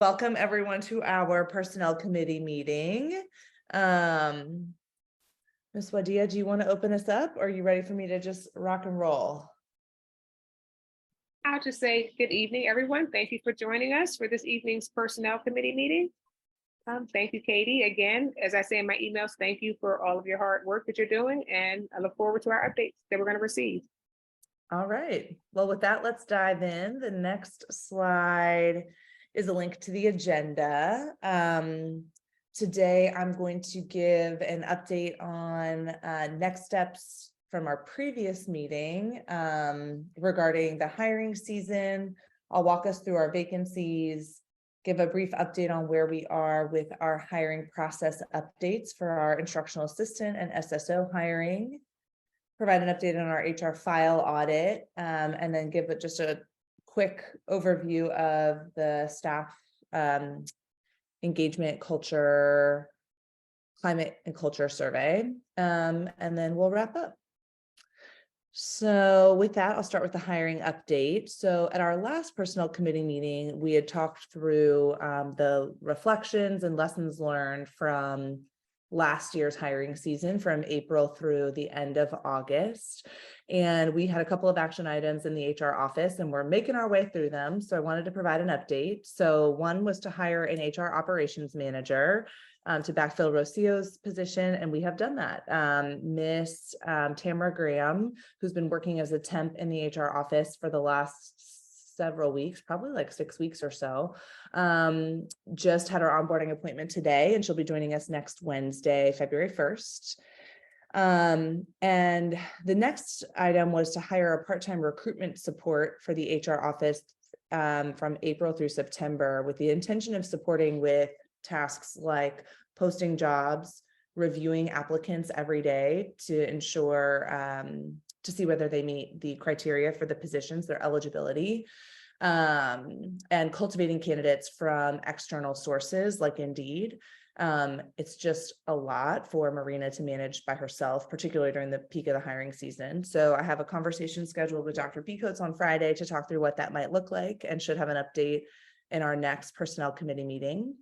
Welcome everyone to our Personnel Committee meeting. Ms. Wadia, do you want to open us up or are you ready for me to just rock and roll? I'll just say good evening, everyone. Thank you for joining us for this evening's Personnel Committee meeting. Thank you, Katie. Again, as I say in my emails, thank you for all of your hard work that you're doing, and I look forward to our updates that we're going to receive. All right. Well, with that, let's dive in. The next slide is a link to the agenda. Today, I'm going to give an update on next steps from our previous meeting regarding the hiring season. I'll walk us through our vacancies, give a brief update on where we are with our hiring process updates for our instructional assistant and SSO hiring, provide an update on our HR file audit, and then give it just a quick overview of the staff engagement, culture, climate and culture survey, and then we'll wrap up. So with that, I'll start with the hiring update. So at our last personnel committee meeting, we had talked through the reflections and lessons learned from last year's hiring season from April through the end of August. And we had a couple of action items in the HR office and we're making our way through them. So I wanted to provide an update. So one was to hire an HR operations manager to backfill Rocio's position, and we have done that. Miss Tamara Graham, who's been working as a temp in the HR office for the last several weeks, probably like 6 weeks or so, just had our onboarding appointment today, and she'll be joining us next Wednesday, February 1st. And the next item was to hire a part-time recruitment support for the HR office from April through September, with the intention of supporting with tasks like posting jobs, reviewing applicants every day to ensure to see whether they meet the criteria for the positions, their eligibility, and cultivating candidates from external sources like Indeed. It's just a lot for Marina to manage by herself, particularly during the peak of the hiring season. So I have a conversation scheduled with Dr. Becoats on Friday to talk through what that might look like, and should have an update in our next personnel committee meeting.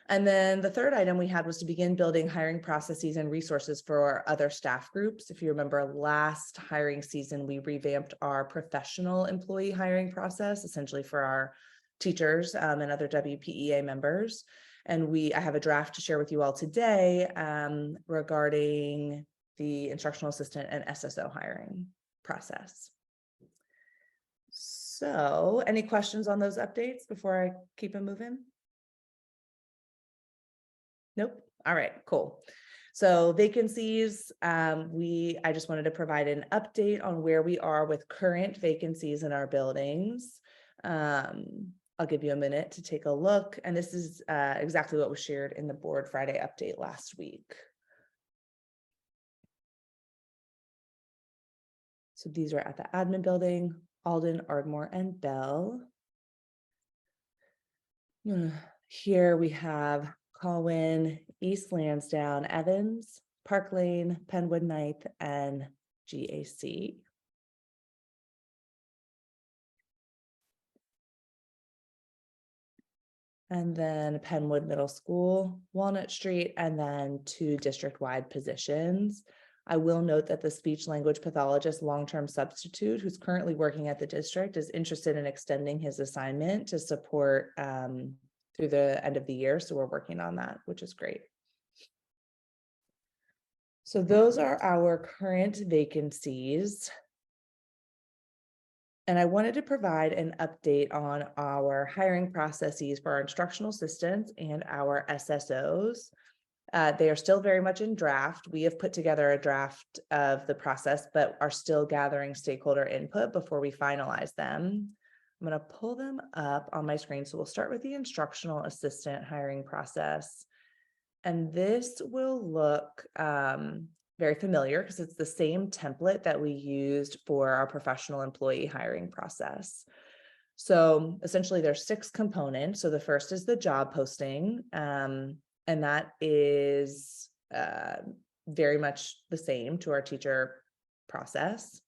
And then the third item we had was to begin building hiring processes and resources for our other staff groups. If you remember, last hiring season, we revamped our professional employee hiring process, essentially for our teachers and other WPEA members. And I have a draft to share with you all today regarding the instructional assistant and SSO hiring process. So any questions on those updates before I keep it moving? Nope. All right, cool. So vacancies, I just wanted to provide an update on where we are with current vacancies in our buildings. I'll give you a minute to take a look. And this is exactly what was shared in the board Friday update last week. So these are at the admin building, Alden, Ardmore, and Bell. Here we have Colwyn, East Lansdowne, Evans, Park Lane, Penwood Ninth, and GAC. And then Penwood Middle School, Walnut Street, and then 2 district-wide positions. I will note that the speech language pathologist long-term substitute who's currently working at the district is interested in extending his assignment to support through the end of the year. So we're working on that, which is great. So those are our current vacancies. And I wanted to provide an update on our hiring processes for our instructional assistants and our SSOs. They are still very much in draft. We have put together a draft of the process, but are still gathering stakeholder input before we finalize them. I'm going to pull them up on my screen. So we'll start with the instructional assistant hiring process. And this will look very familiar because it's the same template that we used for our professional employee hiring process. So essentially there's 6 components. So the first is the job posting, and that is very much the same to our teacher process.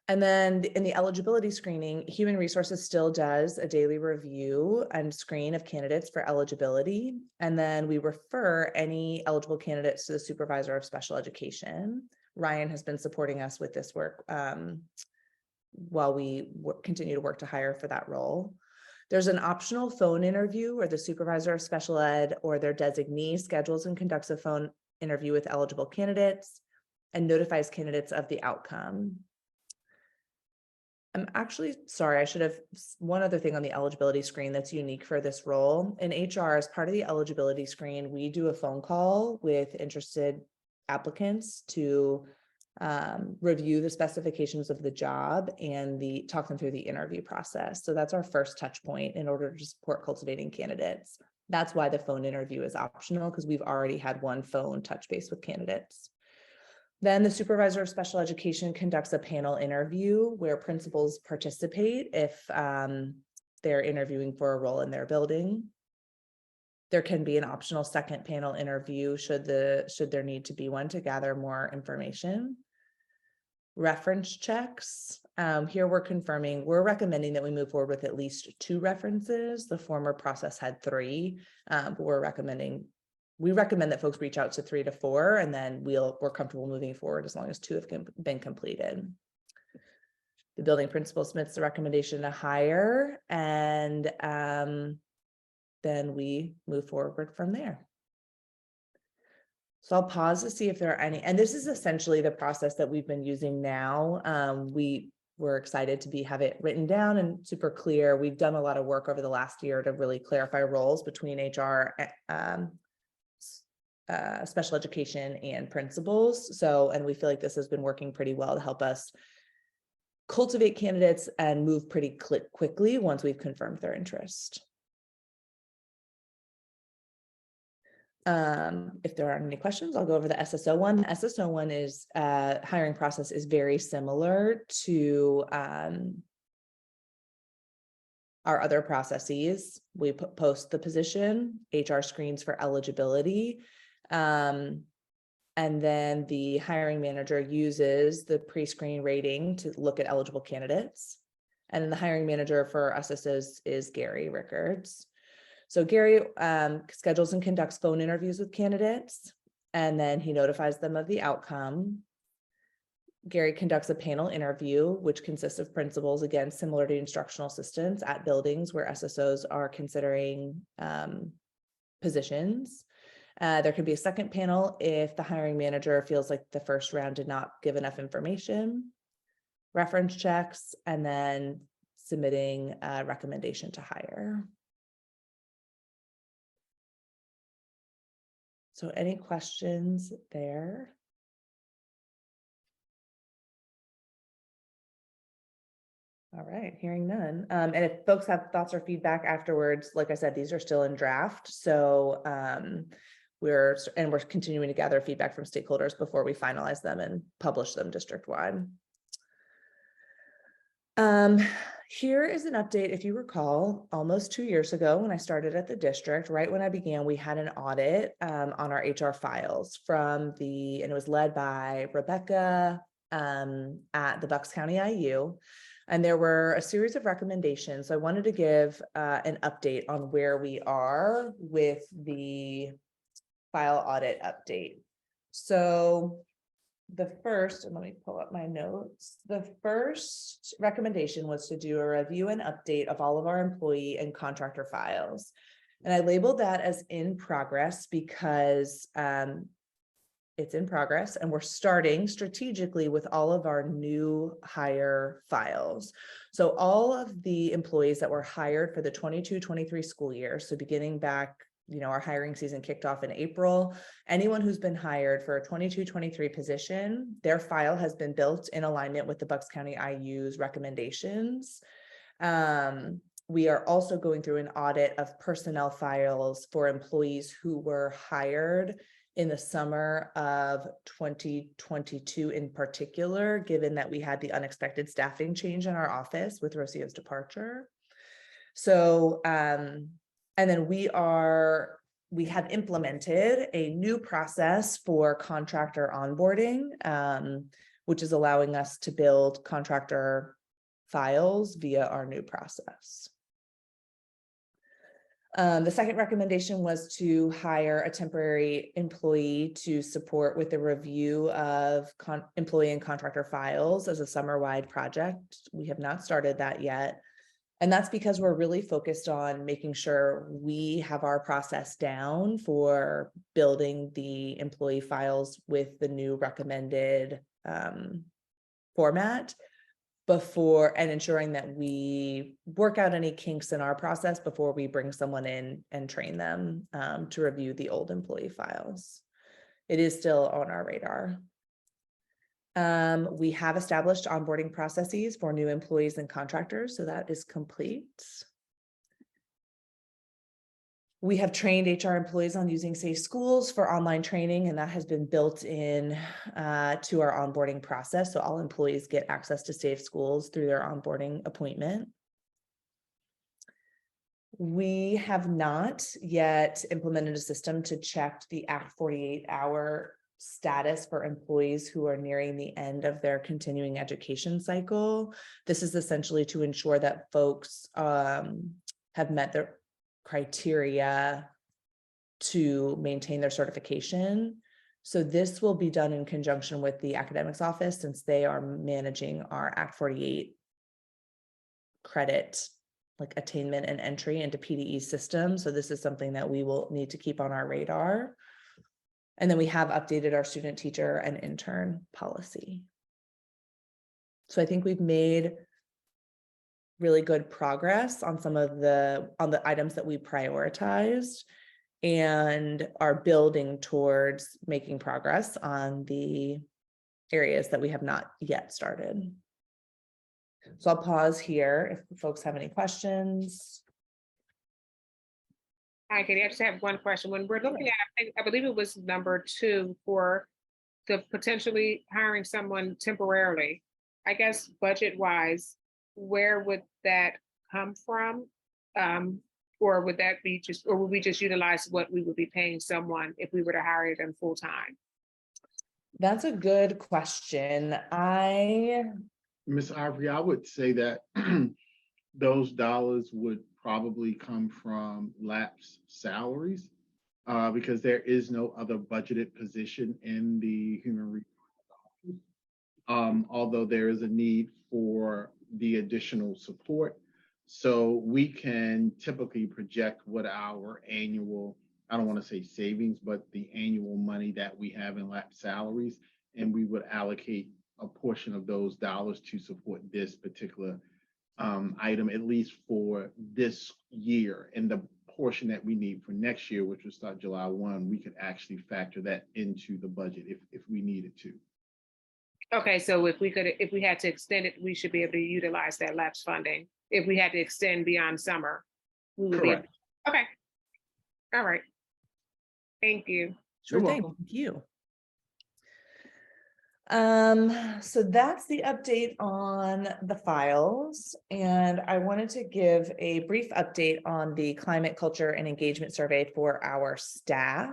And then in the eligibility screening, Human Resources still does a daily review and screen of candidates for eligibility. And then we refer any eligible candidates to the supervisor of special education. Ryan has been supporting us with this work while we continue to work to hire for that role. There's an optional phone interview where the supervisor of special ed or their designee schedules and conducts a phone interview with eligible candidates and notifies candidates of the outcome. I'm actually sorry, I should have one other thing on the eligibility screen that's unique for this role. In HR, as part of the eligibility screen, we do a phone call with interested applicants to review the specifications of the job and talk them through the interview process. So that's our first touch point in order to support cultivating candidates. That's why the phone interview is optional, because we've already had one phone touch base with candidates. Then the supervisor of special education conducts a panel interview where principals participate if they're interviewing for a role in their building. There can be an optional second panel interview should there need to be one to gather more information. Reference checks. Here we're recommending that we move forward with at least 2 references. The former process had 3, but we recommend that folks reach out to 3 to 4, and then we're comfortable moving forward as long as 2 have been completed. The building principal submits the recommendation to hire, and then we move forward from there. So I'll pause to see if there are any, and this is essentially the process that we've been using now. We're excited to have it written down and super clear. We've done a lot of work over the last year to really clarify roles between HR, special education, and principals. And we feel like this has been working pretty well to help us cultivate candidates and move pretty quickly once we've confirmed their interest. If there aren't any questions, I'll go over the SSO one. The SSO one is hiring process is very similar to our other processes. We post the position, HR screens for eligibility, and then the hiring manager uses the pre-screen rating to look at eligible candidates. And then the hiring manager for SSOs is Gary Rickards. So Gary schedules and conducts phone interviews with candidates, and then he notifies them of the outcome. Gary conducts a panel interview, which consists of principals, again, similar to instructional assistants at buildings where SSOs are considering positions. There could be a second panel if the hiring manager feels like the first round did not give enough information, reference checks, and then submitting a recommendation to hire. So any questions there? All right, hearing none. And if folks have thoughts or feedback afterwards, like I said, these are still in draft. So we're continuing to gather feedback from stakeholders before we finalize them and publish them district-wide. Here is an update. If you recall, almost 2 years ago when I started at the district, right when I began, we had an audit on our HR files and it was led by Rebecca at the Bucks County IU. And there were a series of recommendations. So I wanted to give an update on where we are with the file audit update. So the first, and let me pull up my notes. The first recommendation was to do a review and update of all of our employee and contractor files. And I labeled that as in progress because it's in progress and we're starting strategically with all of our new hire files. So all of the employees that were hired for the 22-23 school year, so beginning back, our hiring season kicked off in April. Anyone who's been hired for a 22-23 position, their file has been built in alignment with the Bucks County IU's recommendations. We are also going through an audit of personnel files for employees who were hired in the summer of 2022 in particular, given that we had the unexpected staffing change in our office with Rocio's departure. So, and then we have implemented a new process for contractor onboarding. which is allowing us to build contractor files via our new process. The second recommendation was to hire a temporary employee to support with the review of employee and contractor files as a summer-wide project. We have not started that yet. And that's because we're really focused on making sure we have our process down for building the employee files with the new recommended format before, and ensuring that we work out any kinks in our process before we bring someone in and train them to review the old employee files. It is still on our radar. We have established onboarding processes for new employees and contractors, so that is complete. We have trained HR employees on using Safe Schools for online training, and that has been built in to our onboarding process. So all employees get access to Safe Schools through their onboarding appointment. We have not yet implemented a system to check the Act 48 hour status for employees who are nearing the end of their continuing education cycle. This is essentially to ensure that folks have met their criteria to maintain their certification. So this will be done in conjunction with the academics office, since they are managing our Act 48 credit, like attainment and entry into PDE system. So this is something that we will need to keep on our radar. And then we have updated our student, teacher, and intern policy. So I think we've made really good progress on some of the items that we prioritized, and are building towards making progress on the areas that we have not yet started. So I'll pause here if folks have any questions. Hi, Katie. I just have one question. When we're looking at, I believe it was number 2 for the potentially hiring someone temporarily, I guess budget wise, where would that come from? Or would that be just, or would we just utilize what we would be paying someone if we were to hire them full time? That's a good question. Ms. Ivory, I would say that those dollars would probably come from lapsed salaries because there is no other budgeted position in the human resources office, although there is a need for the additional support. So we can typically project what our annual, I don't want to say savings, but the annual money that we have in lapsed salaries, and we would allocate a portion of those dollars to support this particular item, at least for this year. And the portion that we need for next year, which will start July 1, we could actually factor that into the budget if we needed to. Okay, so if we had to extend it, we should be able to utilize that lapse funding. If we had to extend beyond summer, we would Correct. be able. Okay. All right. Thank you. Sure You're thing. welcome. Thank you. So that's the update on the files, and I wanted to give a brief update on the climate, culture, and engagement survey for our staff.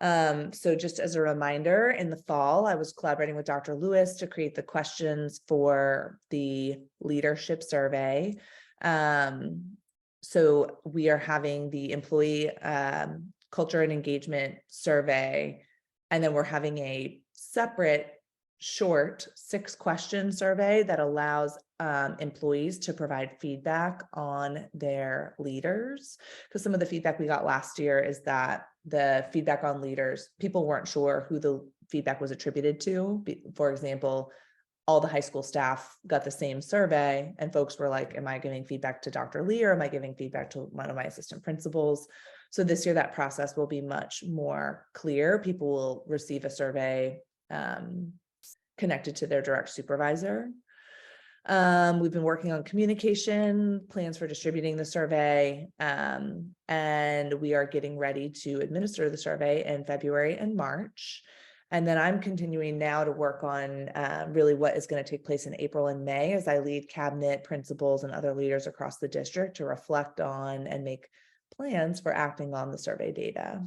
So just as a reminder, in the fall, I was collaborating with Dr. Lewis to create the questions for the leadership survey. So we are having the employee culture and engagement survey, and then we're having a separate short 6-question survey that allows employees to provide feedback on their leaders. Because some of the feedback we got last year is that the feedback on leaders, people weren't sure who the feedback was attributed to. For example, all the high school staff got the same survey, and folks were like, am I giving feedback to Dr. Lee, or am I giving feedback to one of my assistant principals? So this year that process will be much more clear. People will receive a survey connected to their direct supervisor. We've been working on communication plans for distributing the survey, and we are getting ready to administer the survey in February and March. And then I'm continuing now to work on really what is going to take place in April and May as I lead cabinet, principals, and other leaders across the district to reflect on and make plans for acting on the survey data.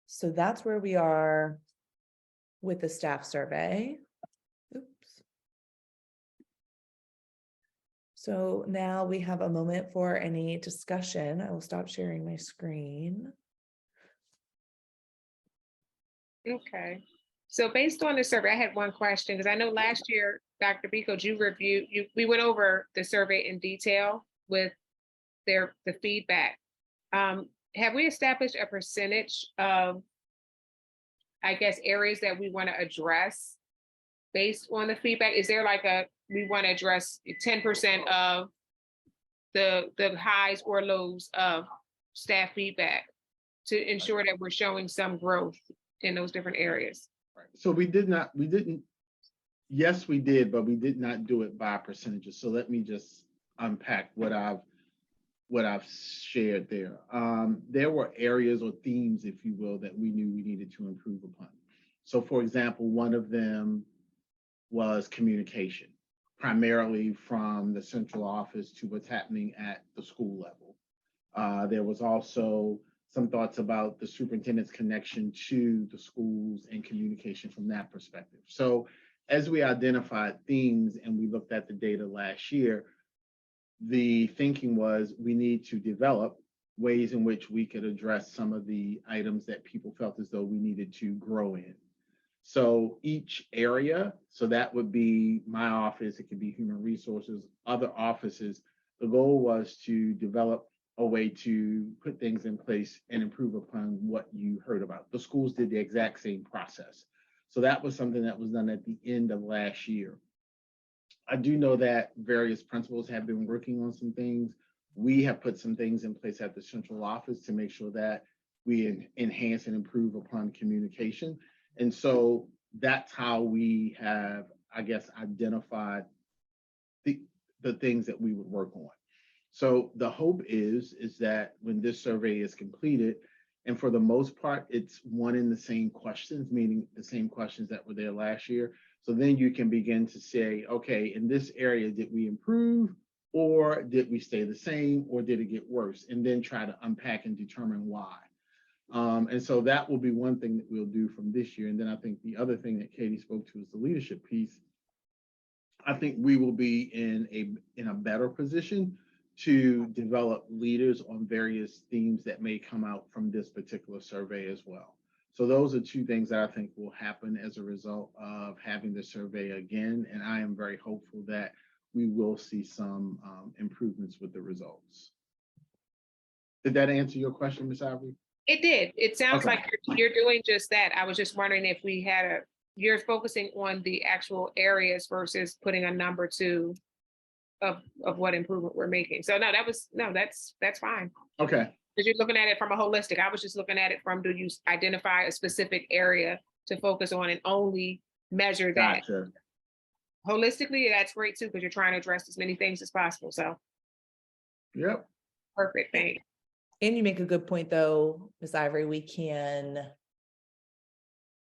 So that's where we are with the staff survey. Oops. So now we have a moment for any discussion. I will stop sharing my screen. Okay. So based on the survey, I had one question, because I know last year, Dr. Biko, we went over the survey in detail with the feedback. Have we established a percentage of, I guess, areas that we want to address based on the feedback? Is there like we want to address 10% of the highs or lows of staff feedback to ensure that we're showing some growth in those different areas? Right. So yes, we did, but we did not do it by percentages. So let me just unpack what I've shared there. There were areas or themes, if you will, that we knew we needed to improve upon. So for example, one of them was communication, primarily from the central office to what's happening at the school level. There was also some thoughts about the superintendent's connection to the schools and communication from that perspective. So as we identified themes and we looked at the data last year, the thinking was we need to develop ways in which we could address some of the items that people felt as though we needed to grow in. So each area, so that would be my office, it could be human resources, other offices. The goal was to develop a way to put things in place and improve upon what you heard about. The schools did the exact same process. So that was something that was done at the end of last year. I do know that various principals have been working on some things. We have put some things in place at the central office to make sure that we enhance and improve upon communication. And so that's how we have, I guess, identified the things that we would work on. So the hope is that when this survey is completed, and for the most part, it's one and the same questions, meaning the same questions that were there last year. So then you can begin to say, okay, in this area, did we improve, or did we stay the same, or did it get worse? And then try to unpack and determine why. And so that will be one thing that we'll do from this year. And then I think the other thing that Katie spoke to is the leadership piece. I think we will be in a better position to develop leaders on various themes that may come out from this particular survey as well. So those are two things that I think will happen as a result of having the survey again. And I am very hopeful that we will see some improvements with the results. Did that answer your question, Ms. Ivory? It did. It sounds Okay. like you're doing just that. I was just wondering if we had you're focusing on the actual areas versus putting a number to of what improvement we're making. So that's fine. Okay. Because you're looking at it from a holistic. I was just looking at it from, do you identify a specific area to focus on and only measure that? Gotcha. Holistically, that's great too, because you're trying to address as many things as possible. So Yep. perfect, thanks. And you make a good point though, Ms. Ivory,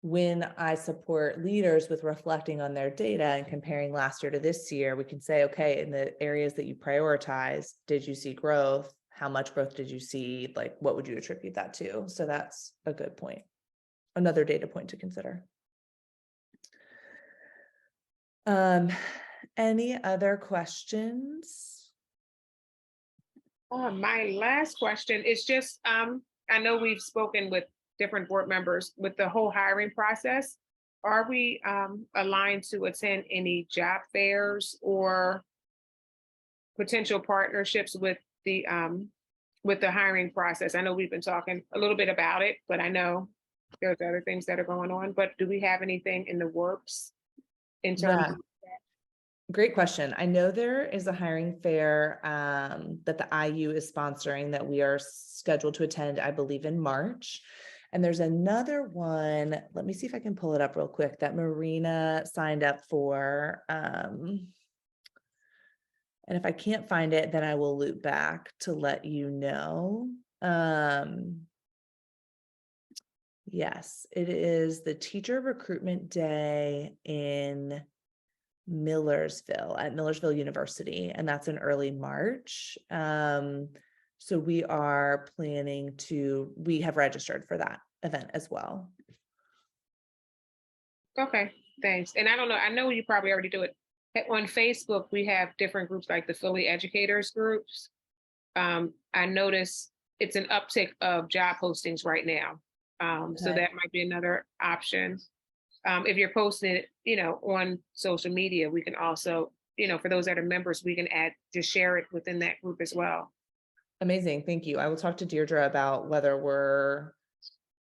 when I support leaders with reflecting on their data and comparing last year to this year, we can say, okay, in the areas that you prioritize, did you see growth? How much growth did you see? Like, what would you attribute that to? So that's a good point. Another data point to consider. Any other questions? My last question is just, I know we've spoken with different board members with the whole hiring process. Are we aligned to attend any job fairs or potential partnerships with the hiring process? I know we've been talking a little bit about it, but I know there's other things that are going on. But do we have anything in the works in terms of Great question. I know there is a hiring fair that the IU is sponsoring that we are scheduled to attend, I believe, in March. And there's another one, let me see if I can pull it up real quick, that Marina signed up for. And if I can't find it, then I will loop back to let you know. Yes, it is the Teacher Recruitment Day in Millersville at Millersville University, and that's in early March. So we are planning we have registered for that event as well. Okay, thanks. And I don't know, I know you probably already do it. On Facebook, we have different groups like the Philly Educators groups. I notice it's an uptick of job postings right now. So Okay. that might be another option. If you're posting it, on social media, we can also, for those that are members, we can just share it within that group as well. Amazing, thank you. I will talk to Deirdre about whether we're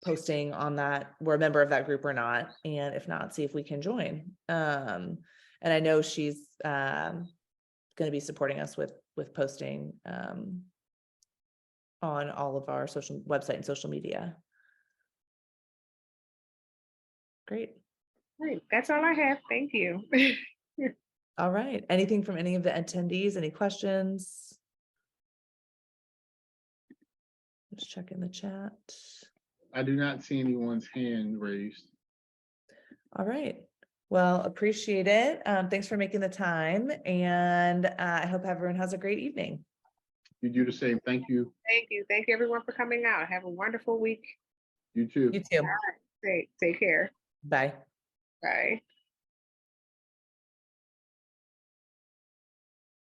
posting on that, we're a member of that group or not, and if not, see if we can join. And I know she's going to be supporting us with posting on all of our social website and social media. Great. Great, that's all I have. Thank you. All right. Anything from any of the attendees? Any questions? Just check in the chat. I do not see anyone's hand raised. All right. Well, appreciate it. Thanks for making the time, and I hope everyone has a great evening. You do the same. Thank you. Thank you. Thank you, everyone, for coming out. Have a wonderful week. You too. You too. Great. Take care. Bye. Bye.